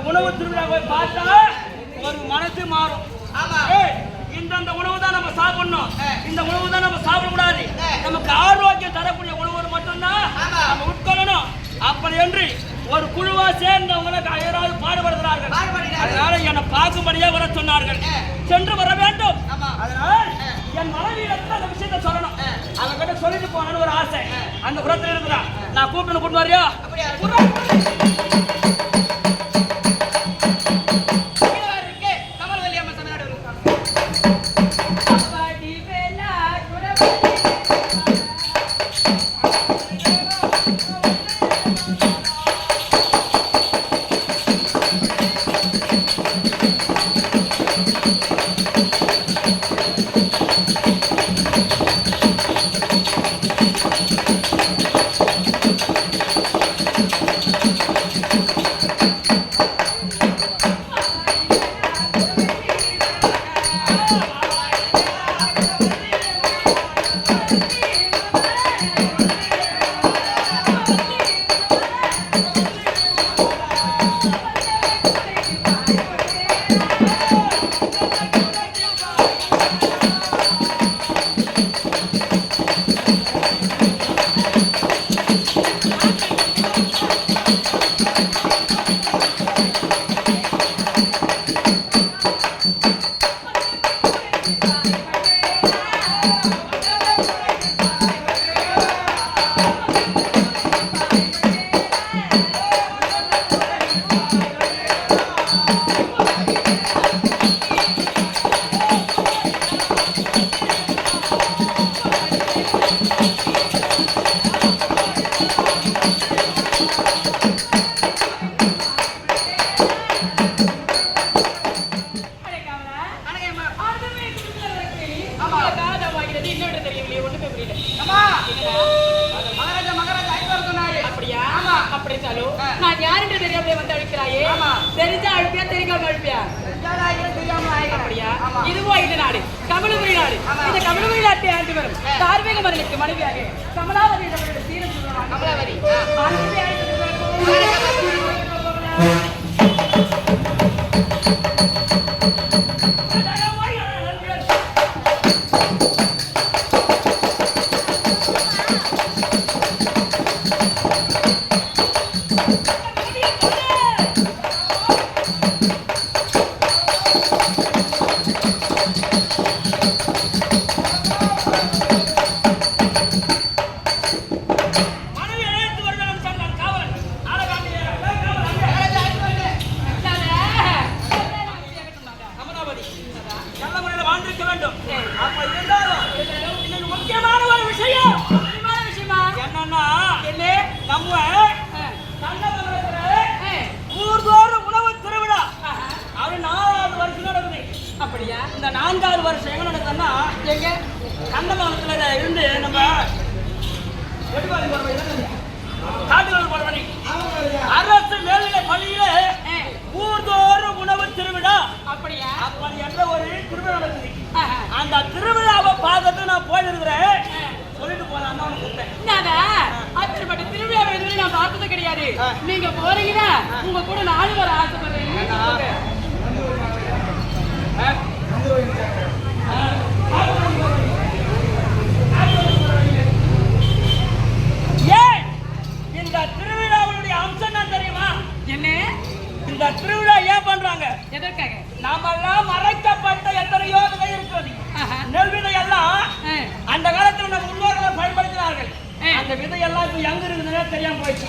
உணவு திருவிழாவை பார்த்தா ஒரு மனசு மாறும். இந்த உணவு தான் நம்ம சாப்பிடணும், இந்த உணவு தான் நம்ம சாப்பிடக்கூடாது, நமக்கு ஆரோக்கியம் தரக்கூடிய உணவு மட்டும்தான் நம்ம உட்கொள்ளணும். அப்படி என்று ஒரு குழுவா சேர்ந்தவங்களுக்கு யாராவது பாடுபடுகிறார்கள். அதனால என்னை பார்க்கும்படியே வர சொன்னார்கள், சென்று வர வேண்டும். அதனால் என் மனைவியிடத்துல அந்த விஷயத்தை சொல்லணும். அவங்கிட்ட சொல்லிட்டு போனேன்னு ஒரு ஆசை அந்த புறத்தில் இருக்கிறான். நான் கூப்பிட்டு கூட்டு வரியா? பத்தி இன்னொரு தெரியலையே, ஒண்ணுமே புரியல. அம்மா மகாராஜா மகாராஜா ஐவர் சொன்னாரு. அப்படியா? ஆமா. அப்படி இருந்தாலும் நான் யாருன்னு தெரியாமலே வந்து அழைக்கிறாயே. ஆமா. தெரிஞ்சா அழைப்பியா, தெரியாம அழைப்பியா? தெரியாம அப்படியா? இதுவும் இந்த நாடு கமலபுரி நாடு. இந்த கமலபுரி நாட்டை ஆண்டு வரும் தார்மீக மன்னனுக்கு மனைவியாக கமலாவதி நம்மளுடைய சீரம் சொல்றாங்க. கமலாவதி இந்த 4வது வருஷம் எங்க நடக்குதுன்னா எங்க கந்தமானத்துல இருந்து நம்ம காட்டுகள் போறவனி அரசு மேல்நிலை பள்ளியில ஊர்தோறும் உணவு திருவிழா. அப்படியா? அப்படி என்ற ஒரு திருவிழா நடக்குது. அந்த திருவிழாவை பார்த்துட்டு நான் போயிருக்கிறேன். சொல்லிட்டு போலாம் தான் அப்படி திருவிழாவை எதுவும் நான் பார்த்தது கிடையாது. நீங்க போறீங்கன்னா உங்க கூட நானும் வர ஆசைப்படுறேன். ஏன் இந்த திருவிழாவுடைய அம்சம் தான் தெரியுமா? என்ன இந்த திருவிழா ஏன் பண்றாங்க? எதற்காக? நாமெல்லாம் மறைக்கப்பட்ட எத்தனையோ விதை இருக்கிறது. நெல் விதை எல்லாம் அந்த காலத்துல நம்ம முன்னோர்கள் பயன்படுத்தினார்கள். அந்த விதையெல்லாம் இப்ப எங்க இருக்குதுன்னே தெரியாம போயிடுச்சு.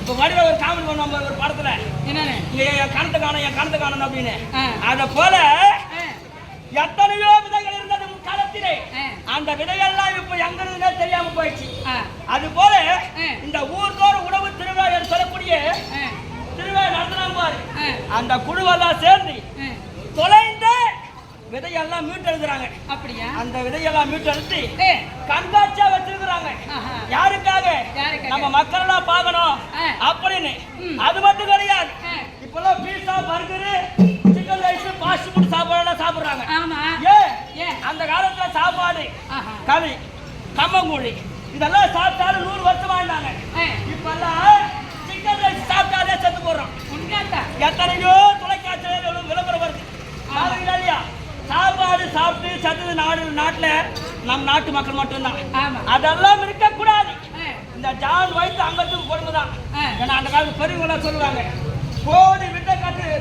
இப்ப வடிவ ஒரு காமெடி பண்ணுவாங்க ஒரு படத்துல, என்னன்னு என் கணத்தை காணும் அப்படின்னு. அத போல எத்தனையோ விதைகள் இருந்தது முற்காலத்திலே. அந்த விதையெல்லாம் இப்ப எங்க இருக்குதுன்னே தெரியாம போயிடுச்சு. அது போல இந்த ஊர்தோறும் உணவு திருவிழா என்று சொல்லக்கூடிய திருவிழா நடத்தினாங்க பாரு. அந்த குழுவெல்லாம் சேர்ந்து தொலைந்த விதையெல்லாம் மீட்டெடுக்கிறாங்க. அப்படியா? அந்த விதையெல்லாம் மீட்டெடுத்து கண்காட்சியா வச்சிருக்கிறாங்க. யாருக்காக? நம்ம மக்கள் எல்லாம் பார்க்கணும் அப்படின்னு. அது மட்டும் கிடையாது, இப்பெல்லாம் pizza burger chicken rice fast food சாப்பாடு சாப்பிடுறாங்க. அந்த காலத்துல சாப்பாடு களி கம்மங்கூழி இதெல்லாம் சாப்பிட்டாலும் 100 வருஷம் வாழ்ந்தாங்க. இப்பெல்லாம் சிக்கன் ரைஸ் சாப்பிட்டாலே செத்து போடுறோம். எத்தனையோ தொலைக்காட்சியில விளம்பரம் வருது. இல்லையா? சாப்பாடு சாப்பிட்டு சத்து நாட்டுல நம் நாட்டு மக்கள் மட்டும்தான். அதெல்லாம் இருக்க கூடாது. இந்த ஜான் வயிற்று அங்கத்துக்கு கொடுங்கதான். ஏன்னா அந்த காலத்து பெரியவங்க சொல்லுவாங்க, கோடி விட்டை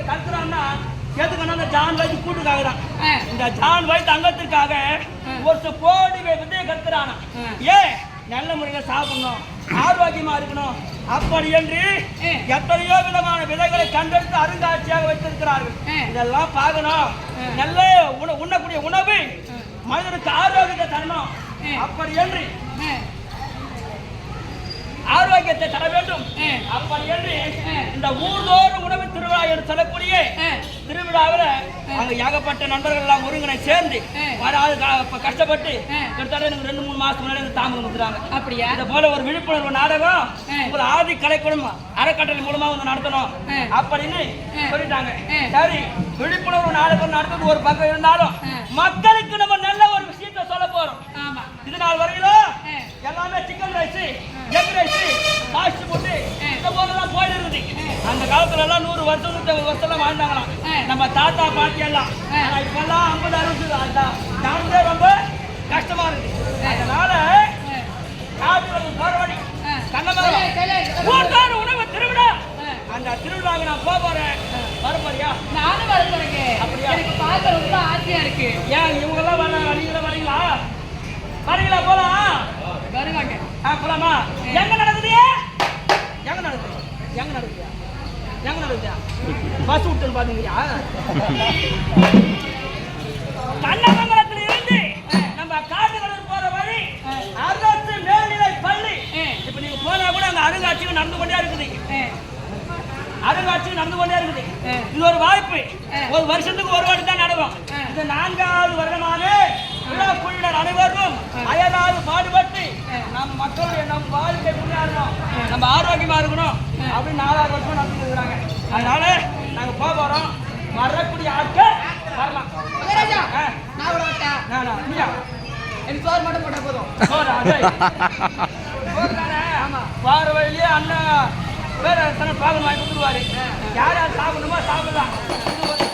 கத்துறான்னா எதுக்குன்னா அந்த ஜான் வயிற்று கூட்டுக்காக தான். இந்த ஜான் வயிற்று அங்கத்திற்காக ஒரு கோடி விதையை கத்துறானா. ஏன் நல்ல முறையில் சாப்பிடணும், ஆரோக்கியமா இருக்கணும் அப்படி என்று எத்தனையோ விதமான விதைகளை கண்டெடுத்து அருங்காட்சியாக வைத்திருக்கிறார்கள். இதெல்லாம் பார்க்கணும். நல்ல உண்ணக்கூடிய உணவு மனிதனுக்கு ஆரோக்கியத்தை தரணும். அப்படி என்று ஆரோக்கியத்தை தர வேண்டும். அப்படி என்று இந்த ஊர்தோறும் உணவு திருவிழா என்று சொல்லக்கூடிய திருவிழாவில் அங்க ஏகப்பட்ட நண்பர்கள் எல்லாம் ஒருங்கிணை சேர்ந்து கஷ்டப்பட்டு கிட்டத்தட்ட எனக்கு 2-3 மாசத்துக்கு முன்னாடி தாமதம் கொடுத்துறாங்க. அப்படியா? இதை போல ஒரு விழிப்புணர்வு நாடகம் ஒரு ஆதி கலைக்குழும அறக்கட்டளை மூலமா வந்து நடத்தணும் அப்படின்னு சொல்லிட்டாங்க. சரி, விழிப்புணர்வு நாடகம் நடத்துறது ஒரு பக்கம் இருந்தாலும் மக்களுக்கு நம்ம நல்ல ஒரு விஷயத்தை சொல்ல போறோம். இது நாள் வரையிலும் எல்லாமே chicken rice egg rice fast food இந்த போலதான் போயிட்டு இருக்குது. அந்த காலத்துல எல்லாம் 100 வருஷம் 150 வருஷம் வாழ்ந்தாங்களாம் நம்ம தாத்தா பாட்டி எல்லாம். இப்பெல்லாம் 50-60 ரொம்ப கஷ்டமா இருக்கு. அதனால போறவழி கண்ணமரம் உணவு திருவிழா, அந்த திருவிழாவுக்கு நான் போறேன். வரப்போறியா? நானும் வரப்போறேங்க. அப்படியா? எனக்கு பார்க்க ரொம்ப ஆசையா இருக்கு. ஏன் இவங்க எல்லாம் வரீங்களா? வரீங்களா? போலாம். வருவாங்க. போலாமா? எங்க நடக்குது? பஸ் விட்டு பாத்தீங்களா? கண்ணமங்கலத்துல இருந்து நம்ம காட்டுகளூர் போற வழி அரசு மேல்நிலை பள்ளி. இப்ப நீங்க போனா கூட அங்க அருங்காட்சியகம் நடந்து கொண்டே இருக்குது. இது ஒரு வாய்ப்பு. ஒரு வருஷத்துக்கு ஒரு வாட்டி தான் நடக்கும். இது 4வது வருடமாக விழா குழு எனக்கு சோறு மட்டும் போட்டா போதும். சோறா? டேய். சோறு தானே? வார வழியிலே அண்ணன் வேற எத்தனை பாகம் வாங்கி கொடுத்துருவாரு. யார் யார் சாப்பிடணுமோ சாப்பிடலாம். இது ஒரு